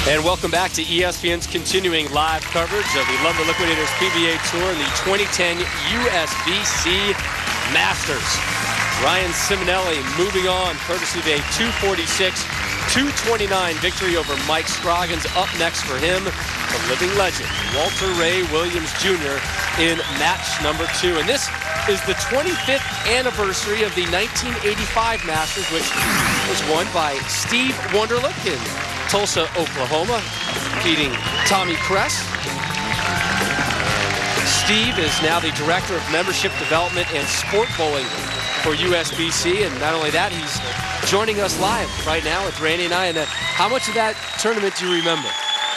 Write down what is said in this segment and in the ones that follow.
And welcome back to ESPN's continuing live coverage of the Lumber Liquidators PBA Tour and the 2010 USBC Masters. Ryan Simonelli moving on courtesy of a 246-229 victory over Mike Scroggins. Up next for him, the living legend, Walter Ray Williams Jr. in match number 2. And this is the 25th anniversary of the 1985 Masters, which was won by Steve Wunderlich in Tulsa, Oklahoma, beating Tommy Kress. Steve is now the Director of Membership Development and Sport Bowling for USBC, and not only that, he's joining us live right now with Randy and I. And how much of that tournament do you remember?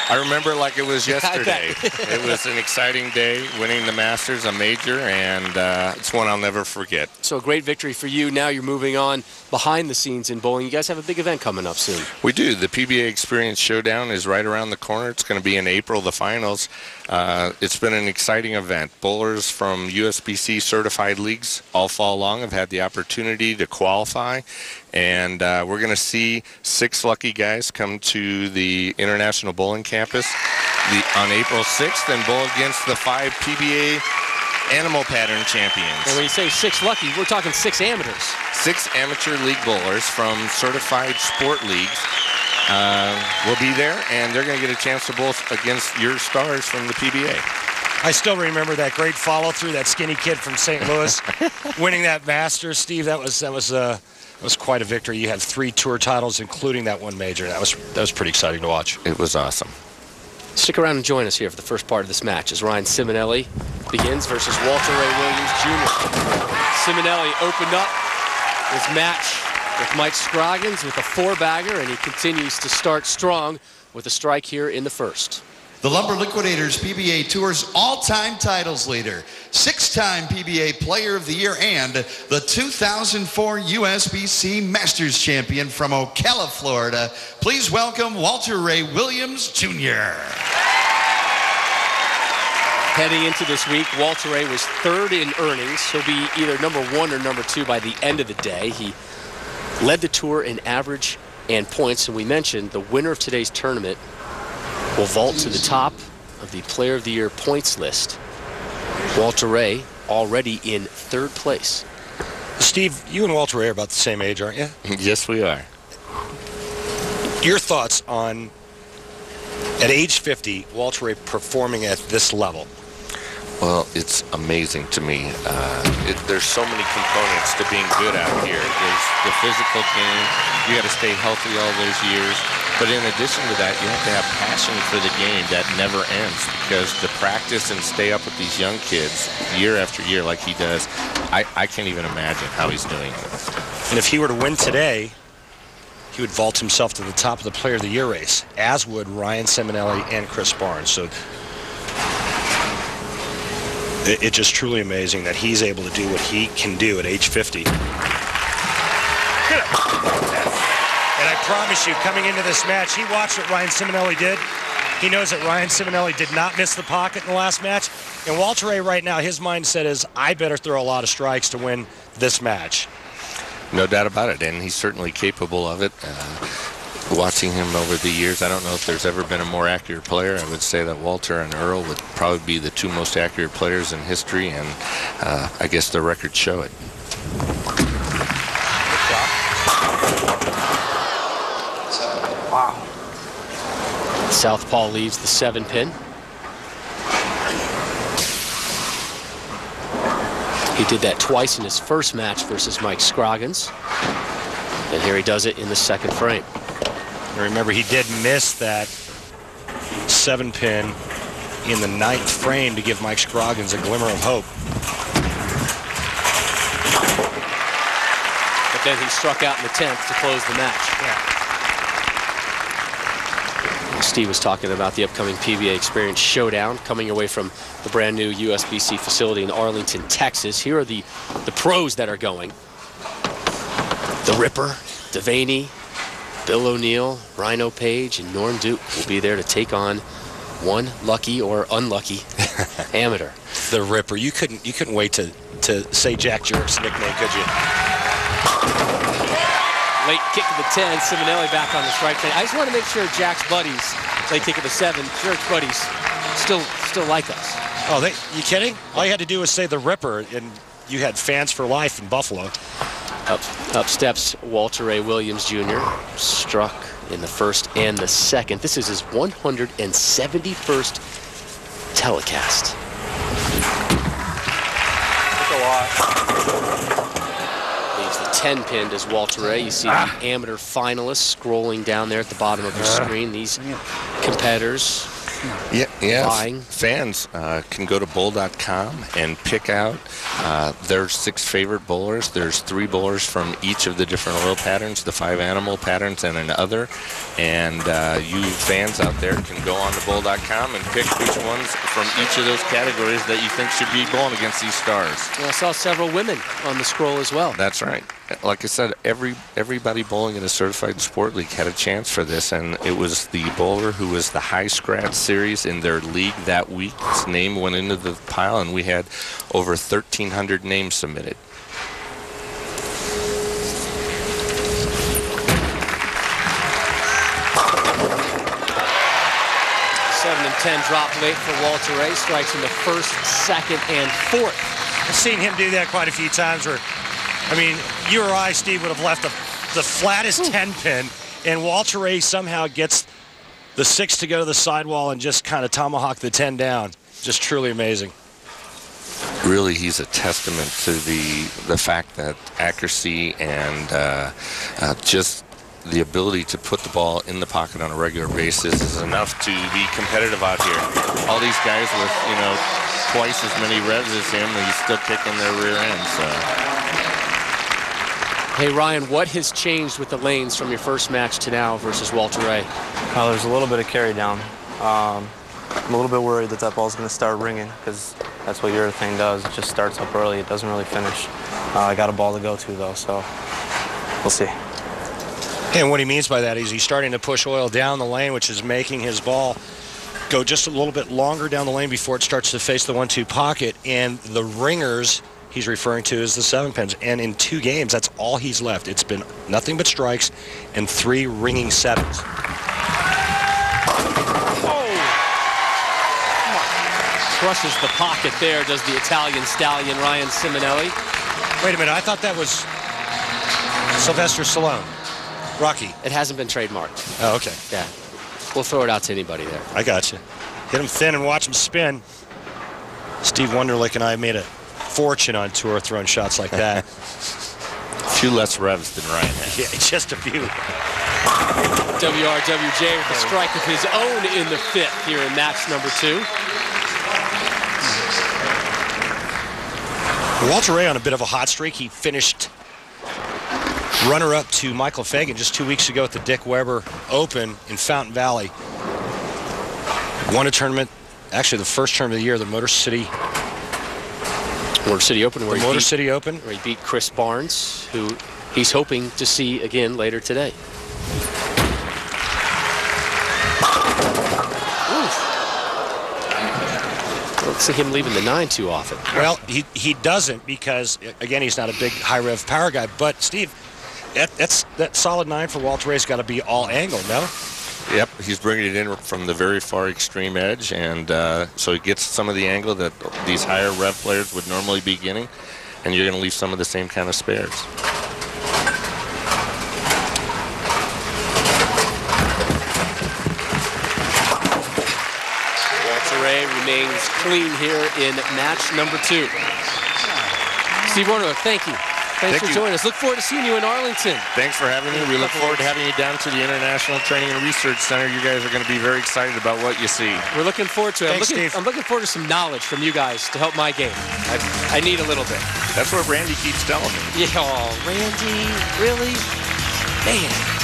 I remember it like it was yesterday. It was an exciting day, winning the Masters, a major, and it's one I'll never forget. So a great victory for you. Now you're moving on behind the scenes in bowling. You guys have a big event coming up soon. We do. The PBA Experience Showdown is right around the corner. It's going to be in April, the finals. It's been an exciting event. Bowlers from USBC certified leagues all fall along have had the opportunity to qualify. And we're going to see 6 lucky guys come to the International Bowling Campus on April 6th and bowl against the 5 PBA Animal Pattern champions. And when you say 6 lucky, we're talking 6 amateurs. 6 amateur league bowlers from certified sport leagues will be there, and they're going to get a chance to bowl against your stars from the PBA. I still remember that great follow-through, that skinny kid from St. Louis winning that Masters. Steve, that was quite a victory. You had 3 tour titles, including that one major. That was pretty exciting to watch. It was awesome. Stick around and join us here for the first part of this match as Ryan Simonelli begins versus Walter Ray Williams Jr. Simonelli opened up his match with Mike Scroggins with a 4-bagger, and he continues to start strong with a strike here in the first. The Lumber Liquidators PBA Tour's all-time titles leader, 6-time PBA Player of the Year, and the 2004 USBC Masters champion from Ocala, Florida. Please welcome Walter Ray Williams Jr. Heading into this week, Walter Ray was 3rd in earnings. He'll be either number 1 or number 2 by the end of the day. He led the tour in average and points, and we mentioned the winner of today's tournament will vault to the top of the Player of the Year points list. Walter Ray already in 3rd place. Steve, you and Walter Ray are about the same age, aren't you? Yes, we are. Your thoughts on, at age 50, Walter Ray performing at this level? Well, it's amazing to me. There's so many components to being good out here. There's the physical game. You got to stay healthy all those years. But in addition to that, you have to have passion for the game that never ends, because to practice and stay up with these young kids year after year like he does, I can't even imagine how he's doing it. And if he were to win today, he would vault himself to the top of the Player of the Year race, as would Ryan Simonelli and Chris Barnes. So it's just truly amazing that he's able to do what he can do at age 50. And I promise you, coming into this match, he watched what Ryan Simonelli did. He knows that Ryan Simonelli did not miss the pocket in the last match. And Walter Ray right now, his mindset is, I better throw a lot of strikes to win this match. No doubt about it, and he's certainly capable of it. Watching him over the years, I don't know if there's ever been a more accurate player. I would say that Walter and Earl would probably be the 2 most accurate players in history, and I guess the records show it. Wow. Southpaw leaves the 7-pin. He did that twice in his first match versus Mike Scroggins. And here he does it in the 2nd frame. Remember, he did miss that 7-pin in the 9th frame to give Mike Scroggins a glimmer of hope. But then he struck out in the 10th to close the match. Yeah. Steve was talking about the upcoming PBA Experience Showdown coming away from the brand new USBC facility in Arlington, Texas. Here are the pros that are going. The Ripper, Devaney, Bill O'Neill, Rhino Page, and Norm Duke will be there to take on one lucky or unlucky amateur. The Ripper. You couldn't wait to say Jack Jerk's nickname, could you? Late kick to the 10. Simonelli back on the strike plane. I just want to make sure Jack's buddies, late kick of the 7, Jack's buddies still like us. Oh, you kidding? All you had to do was say the Ripper, and you had fans for life in Buffalo. Up steps Walter A. Williams Jr. Struck in the first and the second. This is his 171st telecast. Leaves the 10 pinned as Walter A. You see the amateur finalists scrolling down there at the bottom of your screen. These competitors. Yeah. Fans can go to bowl.com and pick out their 6 favorite bowlers. There's 3 bowlers from each of the different oil patterns, the 5 animal patterns and another. And you fans out there can go on to bowl.com and pick which ones from each of those categories that you think should be bowling against these stars. Well, I saw several women on the scroll as well. That's right. Like I said, everybody bowling in a certified sport league had a chance for this, and it was the bowler who was the high scratch series in their league that week. His name went into the pile, and we had over 1,300 names submitted. Seven and 10 drop late for Walter A. Strikes in the first, second, and fourth. I've seen him do that quite a few times where, I mean, you or I, Steve, would have left the flattest 10 pin, and Walter A. somehow gets the 6 to go to the sidewall and just kind of tomahawk the 10 down. Just truly amazing. Really, he's a testament to the fact that accuracy and just the ability to put the ball in the pocket on a regular basis is enough to be competitive out here. All these guys with, twice as many revs as him, he's still kicking their rear end. So. Hey, Ryan, what has changed with the lanes from your first match to now versus Walter A? There's a little bit of carry down. I'm a little bit worried that ball's going to start ringing because that's what urethane does. It just starts up early. It doesn't really finish. I got a ball to go to, though, so we'll see. And what he means by that is he's starting to push oil down the lane, which is making his ball go just a little bit longer down the lane before it starts to face the 1-2 pocket. And the ringers he's referring to is the 7 pins. And in 2 games, that's all he's left. It's been nothing but strikes and 3 ringing 7s. Crushes the pocket there, does the Italian stallion Ryan Simonelli. Wait a minute, I thought that was Sylvester Stallone. Rocky. It hasn't been trademarked. Oh, okay. Yeah. We'll throw it out to anybody there. I got you. Hit him thin and watch him spin. Steve Wunderlich and I made a fortune on tour throwing shots like that. A few less revs than Ryan has. Yeah, just a few. WRWJ with a strike of his own in the 5th here in match number 2. Walter A. on a bit of a hot streak. He finished runner-up to Michael Fagan just 2 weeks ago at the Dick Weber Open in Fountain Valley. Won a tournament, actually the first tournament of the year, the Motor City Open, where he beat Chris Barnes, who he's hoping to see again later today. I don't see him leaving the 9 too often. Well, he doesn't because, again, he's not a big high-rev power guy. But, Steve, that solid 9 for Walter A's got to be all angle, no? Yep, he's bringing it in from the very far extreme edge, and so he gets some of the angle that these higher rev players would normally be getting, and you're going to leave some of the same kind of spares. Walter A remains clean here in match number 2. Steve Warner, thank you. Thanks for joining us. Look forward to seeing you in Arlington. Thanks for having me. We look forward to having you down to the International Training and Research Center. You guys are going to be very excited about what you see. We're looking forward to it. Thanks, I'm looking forward to some knowledge from you guys to help my game. I need a little bit. That's what Randy keeps telling me. Yeah, oh, Randy, really? Man.